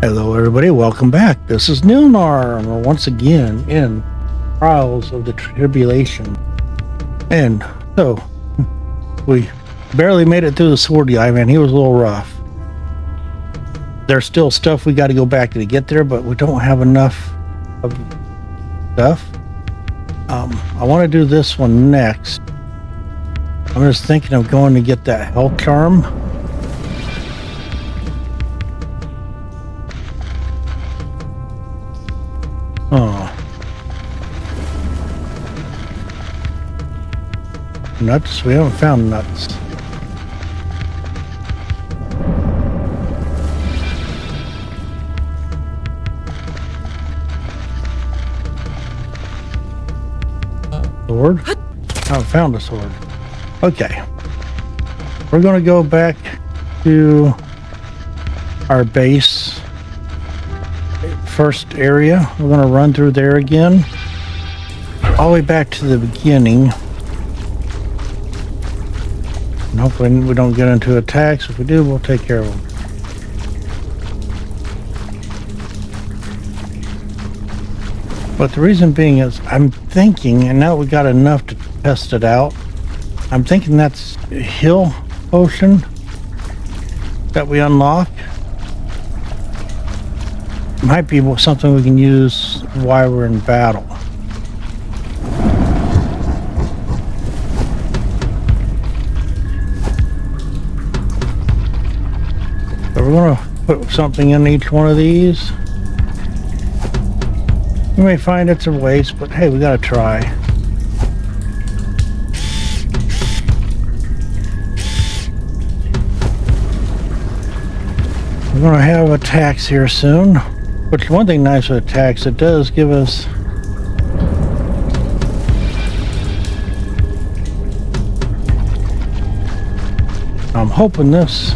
Hello everybody, welcome back. This is Nilnar, and we're once again in Trials of the Tribulation. And so, we barely made it through the sword guy, man. He was a little rough. There's still stuff we got to go back to get there, but we don't have enough of stuff. I want to do this one next. I'm just thinking of going to get that health charm. Oh. Nuts? We haven't found nuts. Sword? I haven't found a sword. Okay. We're going to go back to our base. First area. We're going to run through there again. All the way back to the beginning. And hopefully we don't get into attacks. If we do, we'll take care of them. But the reason being is I'm thinking, and now we got enough to test it out, I'm thinking that's a heal potion that we unlock. Might be something we can use while we're in battle. So we're going to put something in each one of these. You may find it's a waste, but hey, we got to try. We're going to have attacks here soon. Which one thing nice with attacks, it does give us I'm hoping this,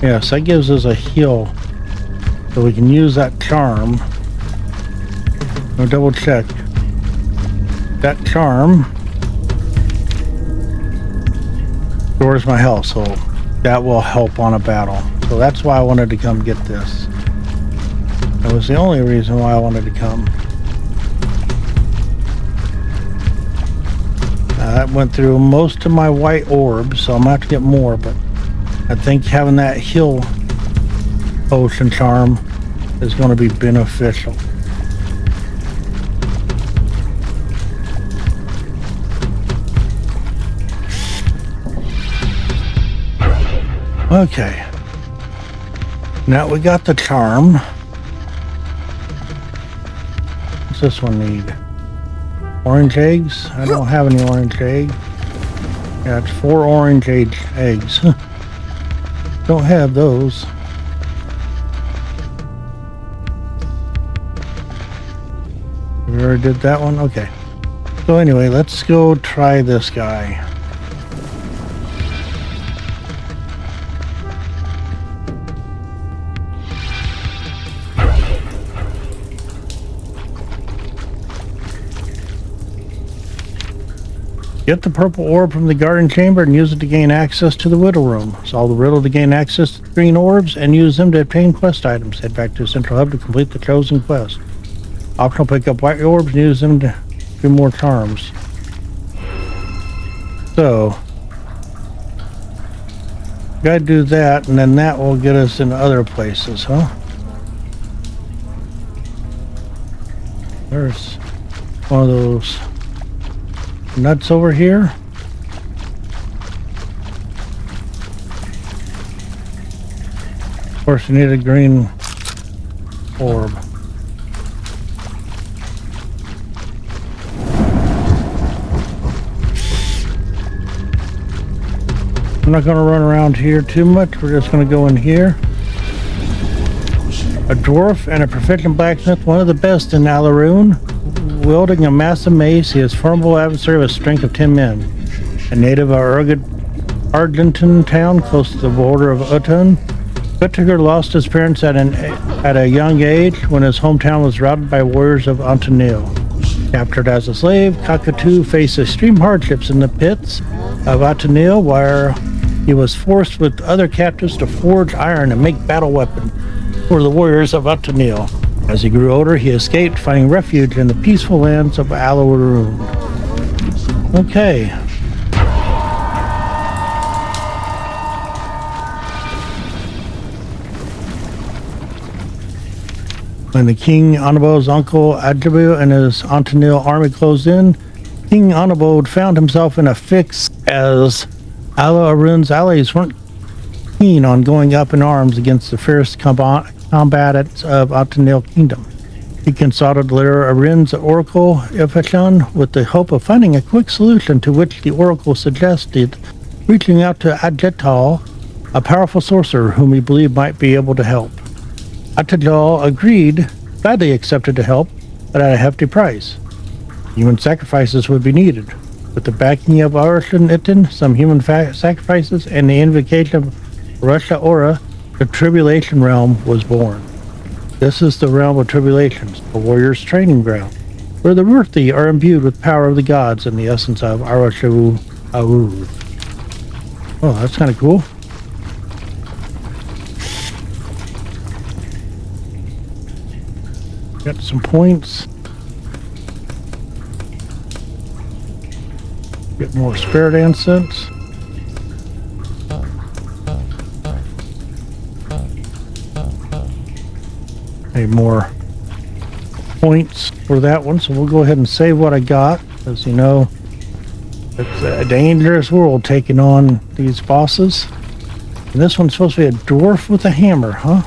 yes, that gives us a heal so we can use that charm. I'll double check that charm restores my health, so that will help on a battle. So that's why I wanted to come get this. That was the only reason why I wanted to come. That went through most of my white orbs, so I'm gonna have to get more, but I think having that heal potion charm is going to be beneficial. Okay. Now we got the charm. What's this one need? Orange eggs? I don't have any orange egg. Yeah, it's 4 orange eggs. Don't have those. We already did that one? Okay. So anyway, let's go try this guy. Get the purple orb from the garden chamber and use it to gain access to the riddle room. Solve the riddle to gain access to the green orbs and use them to obtain quest items. Head back to the central hub to complete the chosen quest. Optional, pick up white orbs and use them to do more charms. So, gotta do that, and then that will get us in other places, huh? There's one of those nuts over here. Of course, you need a green orb. I'm not going to run around here too much. We're just going to go in here. A dwarf and a proficient blacksmith, one of the best in Alaroon. Wielding a massive mace, he is a formidable adversary with a strength of 10 men. A native of Argenton town, close to the border of Utun, Guttger lost his parents at a young age when his hometown was routed by warriors of Antonil. Captured as a slave, Cockatoo faced extreme hardships in the pits of Atenil, where he was forced with other captives to forge iron and make battle weapons for the warriors of Atenil. As he grew older, he escaped, finding refuge in the peaceful lands of Alaroon. Okay. When the King Anabo's uncle Adjabu and his Atenil army closed in, King Anabo found himself in a fix as Alaroon's allies weren't keen on going up in arms against the fierce combatants of Atenil Kingdom. He consulted Lyra Arin's oracle Ifashan with the hope of finding a quick solution, to which the oracle suggested reaching out to Adjetal, a powerful sorcerer whom he believed might be able to help. Adjetal agreed, gladly accepted the help, but at a hefty price. Human sacrifices would be needed. With the backing of Arashan Itin, some human sacrifices, and the invocation of Russia Aura, the Tribulation Realm was born. This is the realm of tribulations, a warrior's training ground, where the worthy are imbued with power of the gods and the essence of Arashu Aur. Oh, that's kind of cool. Got some points. Get more spirit incense. Need more points for that one, so we'll go ahead and save what I got. As you know, it's a dangerous world taking on these bosses. And this one's supposed to be a dwarf with a hammer, huh?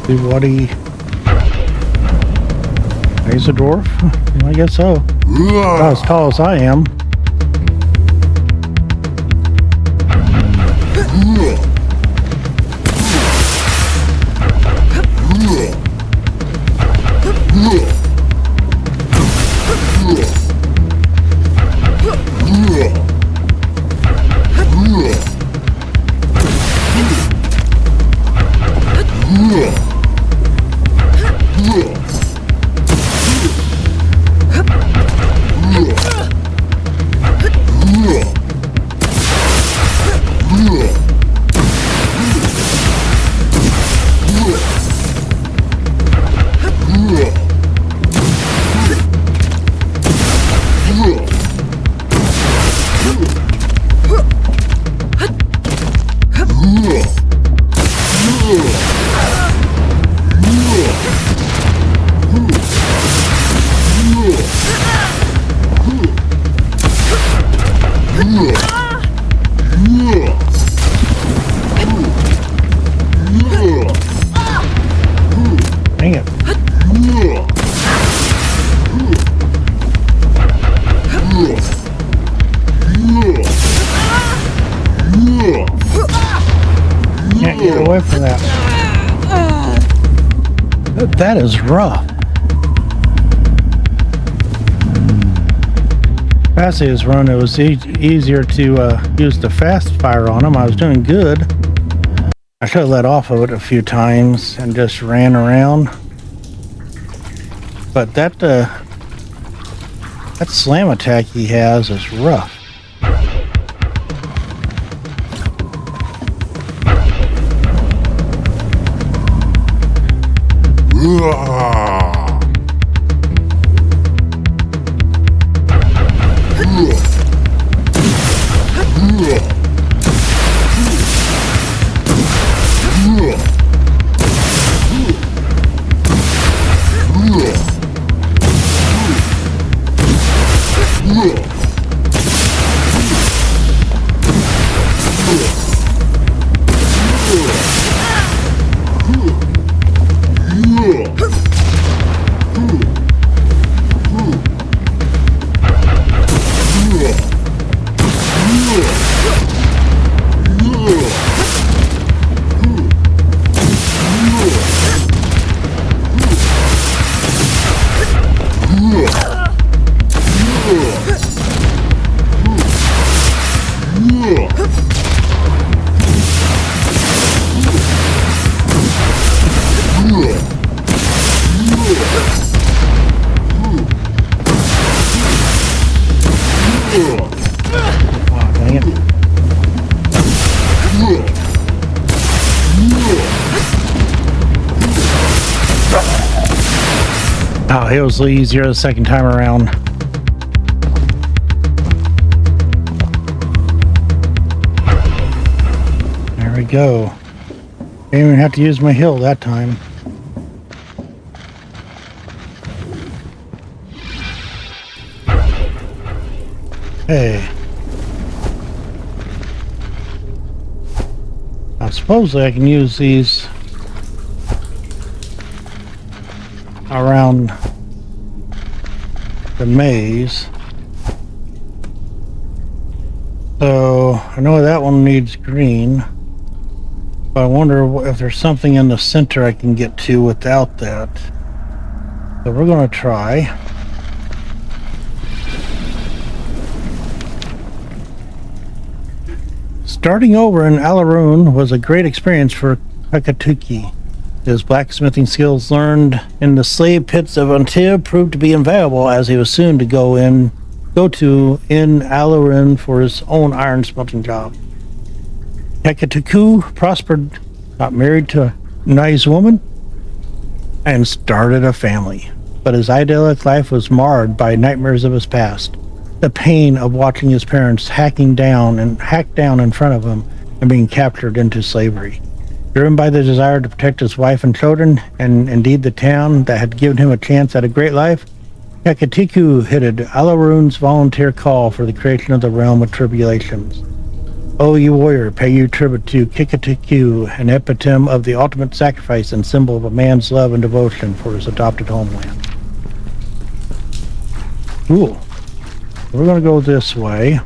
See what he's a dwarf? I guess so. Not as tall as I am. Dang it. Can't get away from that. That is rough. Cassie's run, it was easier to use the fast fire on him. I was doing good. I should have let off of it a few times and just ran around. But that slam attack he has is rough. it was easier the second time around. There we go. Didn't even have to use my hill that time. Hey. Now supposedly I can use these around the maze. So I know that one needs green. But I wonder if there's something in the center I can get to without that. So we're going to try. Starting over in Alaroon was a great experience for Kakatuki. His blacksmithing skills learned in the slave pits of Antibes proved to be invaluable, as he was soon to go to in Alaroon for his own iron smelting job. Kakatuku prospered, got married to a nice woman, and started a family. But his idyllic life was marred by nightmares of his past. The pain of watching his parents hacked down in front of him and being captured into slavery. Driven by the desire to protect his wife and children, and indeed the town that had given him a chance at a great life, Kakatiku heeded Alaroon's volunteer call for the creation of the realm of tribulations. O you warrior, pay you tribute to Kakatiku, an epitome of the ultimate sacrifice and symbol of a man's love and devotion for his adopted homeland. Cool. We're going to go this way.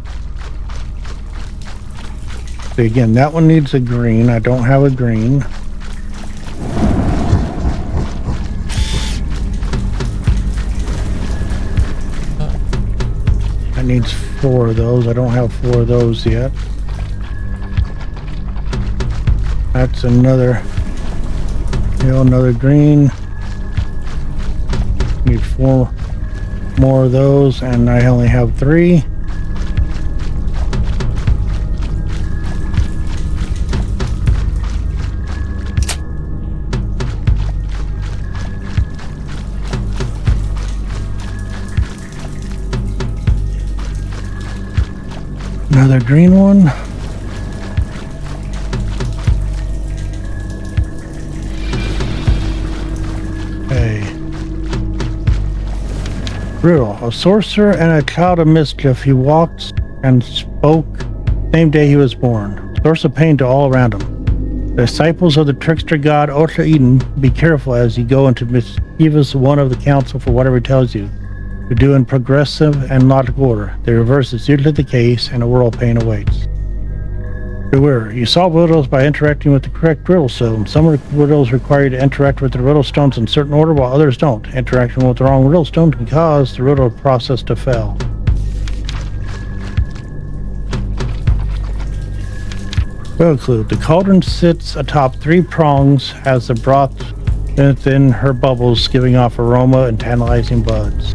So again, that one needs a green. I don't have a green. That needs 4 of those. I don't have 4 of those yet. That's another, another green. Need 4 more of those, and I only have 3. Another green one. Riddle. A sorcerer and a child of mischief, he walked and spoke same day he was born. Source of pain to all around him. The disciples of the trickster god Osha Eden, be careful as you go into mischievous one of the council for whatever he tells you to do in progressive and logical order. The reverse is usually the case, and a world of pain awaits. Beware, you solve riddles by interacting with the correct riddle stone. Some riddles require you to interact with the riddle stones in certain order, while others don't. Interacting with the wrong riddle stone can cause the riddle process to fail. Riddle clue. The cauldron sits atop 3 prongs as the broth within her bubbles, giving off aroma and tantalizing buds.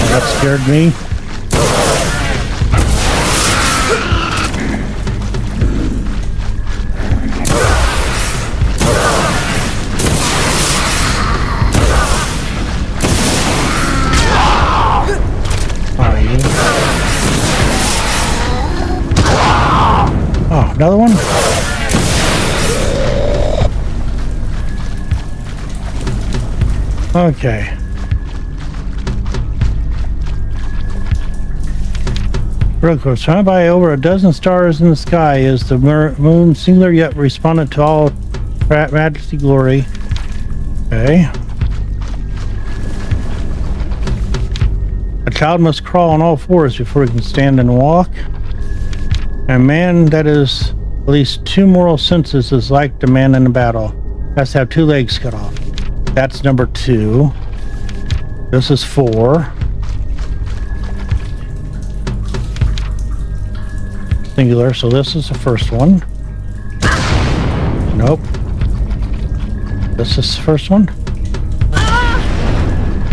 That scared me. Oh, another one? Okay. Real quick, surrounded by over a dozen stars in the sky is the moon, singular yet resplendent to all majesty glory. Okay. A child must crawl on all 4s before he can stand and walk. A man that is at least 2 moral senses is like the man in a battle. Has to have 2 legs cut off. That's number 2. This is 4. Singular, so this is the first one. Nope. This is the first one?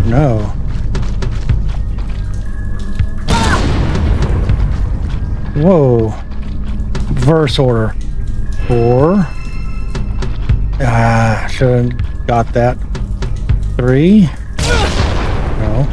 No. Whoa. Verse order. 4. Should have got that. 3. No.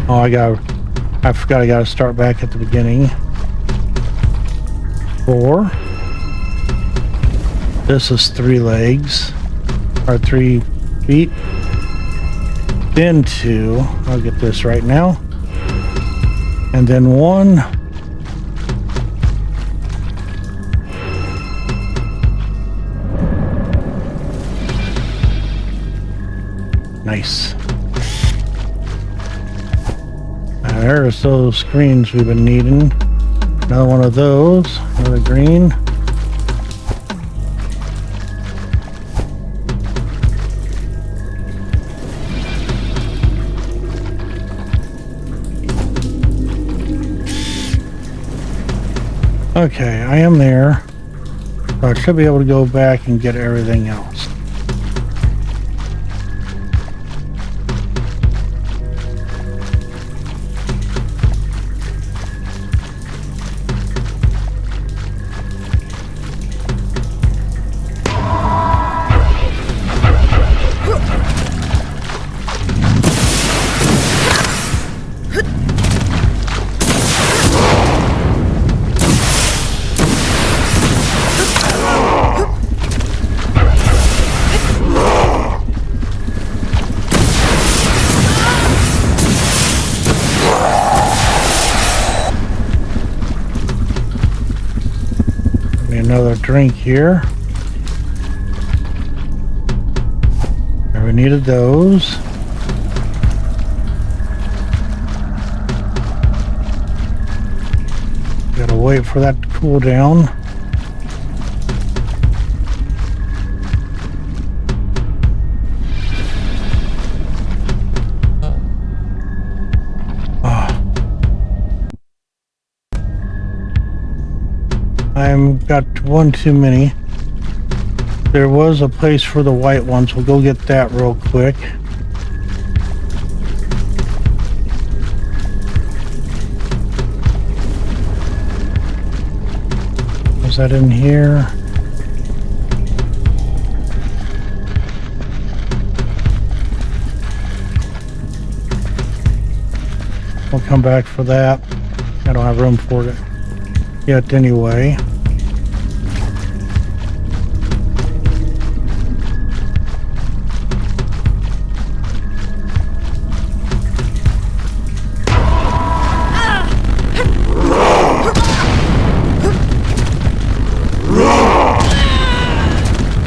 Oh, I forgot I gotta start back at the beginning. 4. This is 3 legs, or 3 feet. Then 2. I'll get this right now. And then 1. Nice. There's those screens we've been needing. Another one of those. Another green. Okay, I am there. So I should be able to go back and get everything else. Another drink here. We needed those. Gotta wait for that to cool down. I've got one too many. There was a place for the white ones. We'll go get that real quick. Was that in here? We'll come back for that. I don't have room for it yet anyway.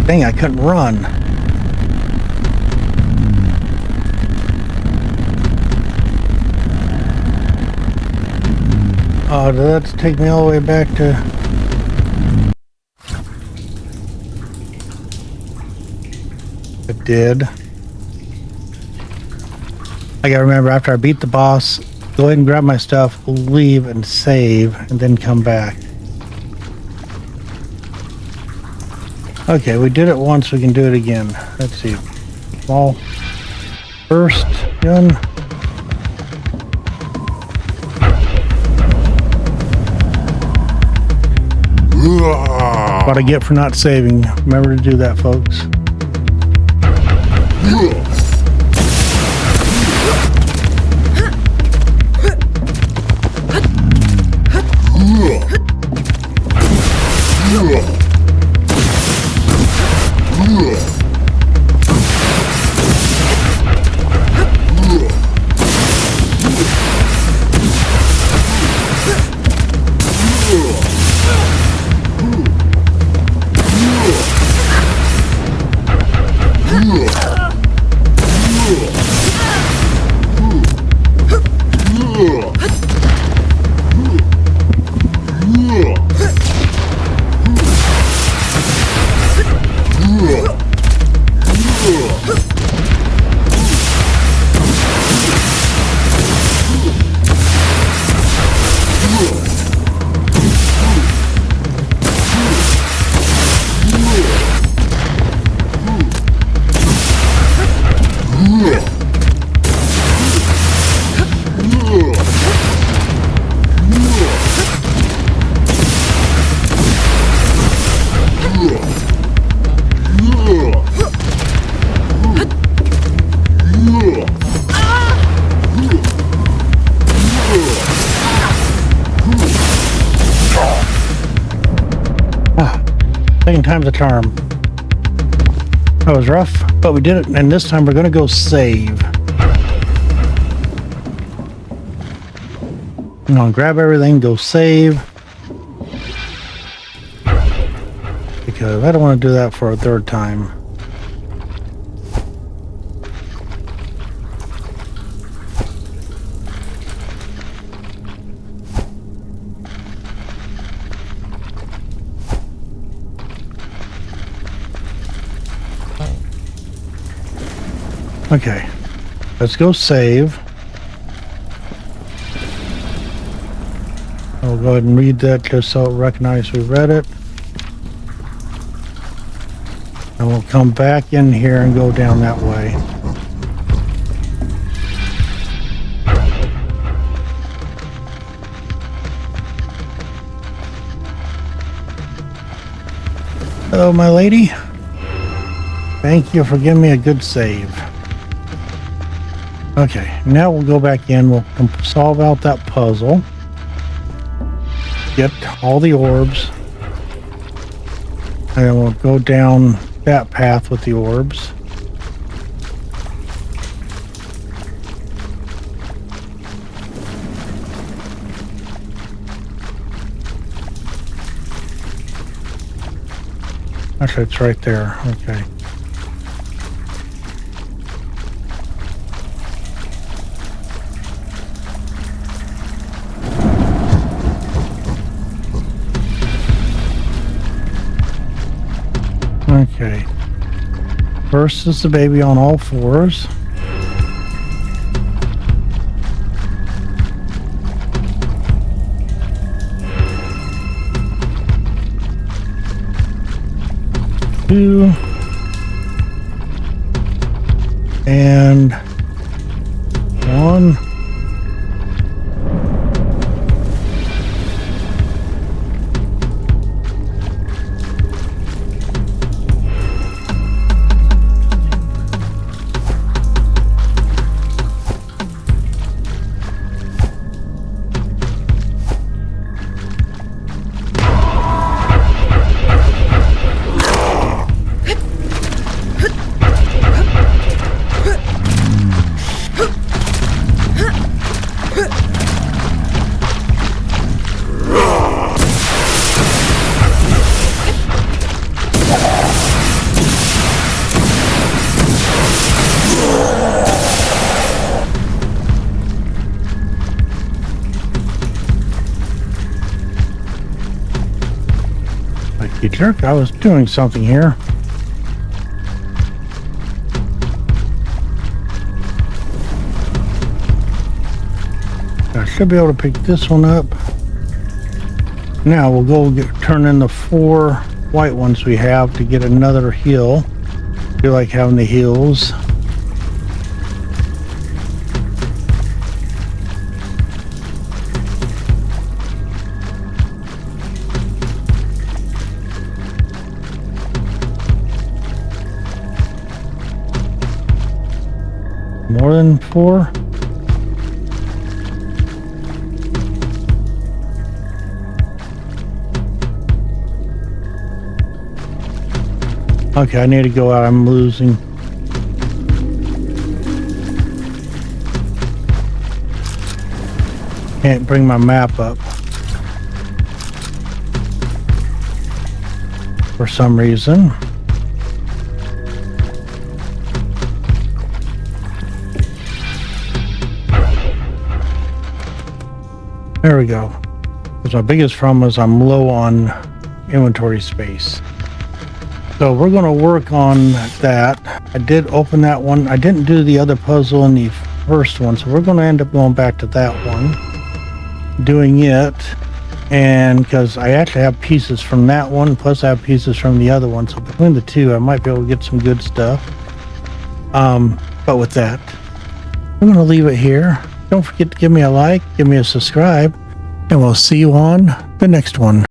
Dang, I couldn't run. Oh, did that take me all the way back to... It did. I gotta remember, after I beat the boss, go ahead and grab my stuff, leave and save, and then come back. Okay, we did it once, we can do it again. Let's see. Small burst gun. What I get for not saving. Remember to do that, folks. second time's a charm. That was rough, but we did it, and this time we're gonna go save. I'm gonna grab everything, go save. Because I don't want to do that for a third time. Okay, let's go save. I'll go ahead and read that just so it recognizes we read it. And we'll come back in here and go down that way. Hello, my lady. Thank you for giving me a good save. Okay, now we'll go back in. We'll solve out that puzzle. Get all the orbs. And then we'll go down that path with the orbs. Actually, it's right there. Okay. Okay. First is the baby on all fours. Two. And one. You jerk, I was doing something here. I should be able to pick this one up. Now we'll go turn in the 4 white ones we have to get another heal. I feel like having the heals. More than 4? Okay, I need to go out. I'm losing. Can't bring my map up for some reason. There we go. Because my biggest problem is I'm low on inventory space. So we're going to work on that. I did open that one. I didn't do the other puzzle in the first one, so we're going to end up going back to that one, doing it. And because I actually have pieces from that one, plus I have pieces from the other one, so between the two I might be able to get some good stuff. But with that, I'm going to leave it here. Don't forget to give me a like, give me a subscribe, and we'll see you on the next one.